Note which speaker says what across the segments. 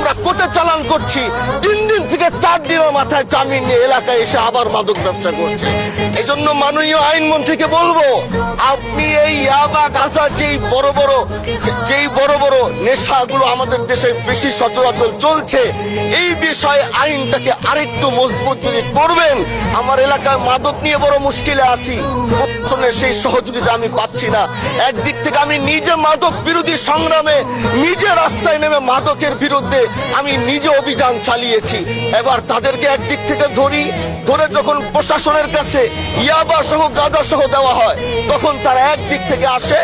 Speaker 1: আমরা কোর্টে চালান করছি, 3 দিন থেকে 4 দিনের মাথায় জামিন নিয়ে এলাকায় এসে আবার মাদক ব্যবসা করছে। এই জন্য মাননীয় আইনমন্ত্রীকে বলবো, আপনি এই ইয়াবা গাঁজা যেই বড় বড় নেশাগুলো আমাদের দেশে বেশি সচরাচর চলছে, এই বিষয়ে আইনটাকে আরেকটু মজবুত যদি করবেন। আমার এলাকায় মাদক নিয়ে বড় মুশকিলে আছি, সেই সহযোগিতা আমি পাচ্ছি না। একদিক থেকে আমি নিজে মাদক বিরোধী সংগ্রামে নিজে রাস্তায় নেমে মাদকের বিরুদ্ধে আমি নিজে অভিযান চালিয়েছি। এবার তাদেরকে একদিক থেকে ধরে যখন প্রশাসনের কাছে ইয়াবা সহ গাঁজা সহ দেওয়া হয়, তখন তারা একদিক থেকে আসে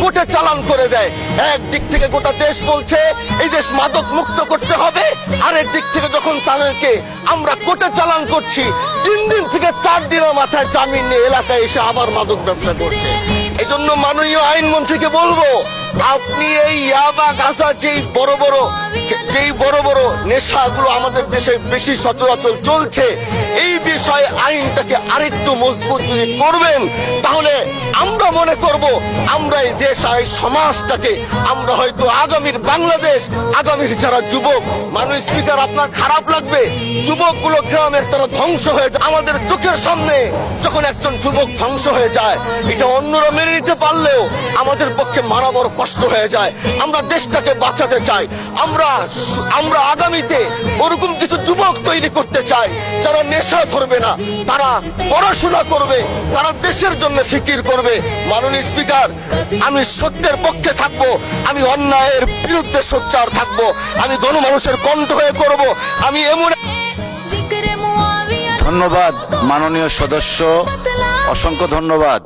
Speaker 1: কোর্টে চালান করে দেয়। একদিক থেকে গোটা দেশ বলছে এই দেশ মাদক মুক্ত করতে হবে, আর একদিক থেকে যখন তাদেরকে আমরা কোর্টে চালান করছি, 3 দিন থেকে 4 দিনের মাথায় জামিন নিয়ে এলাকায় এসে আবার মাদক ব্যবসা করছে। এই জন্য মাননীয় আইনমন্ত্রীকে বলবো, আপনি এই ইয়াবা গাঁজা যেই বড় বড় নেশাগুলো আমাদের দেশে বেশি সচরাচর চলছে, এই বিষয়ে আইনটাকে আরেকটু মজবুত যদি করবেন, তাহলে আমরা মনে করব আমরা এই দেশ আর এই সমাজটাকে আমরা হয়তো আগামীর বাংলাদেশ, আগামীর যারা যুবক, মাননীয় স্পিকার আপনার খারাপ লাগবে, যুবকগুলো গ্রামের তারা ধ্বংস হয়ে যায়। আমাদের চোখের সামনে যখন একজন যুবক ধ্বংস হয়ে যায়, এটা অন্যরা মেনে নিতে পারলেও আমাদের পক্ষে মানা বড় কষ্ট হয়ে যায়। আমরা দেশটাকে বাঁচাতে চাই, আমরা আগামীতে ওরকম কিছু যুবক তৈরি করতে চাই যারা নেশা ধরবে না, তারা পড়াশোনা করবে, তারা দেশের জন্য ফিকির করবে। মাননীয় স্পিকার, আমি সত্যের পক্ষে থাকবো, আমি অন্যায়ের বিরুদ্ধে সোচ্চার থাকবো, আমি গণমানুষের কণ্ঠ হয়ে করব। আমি এমন
Speaker 2: ধন্যবাদ মাননীয় সদস্য, অসংখ্য ধন্যবাদ।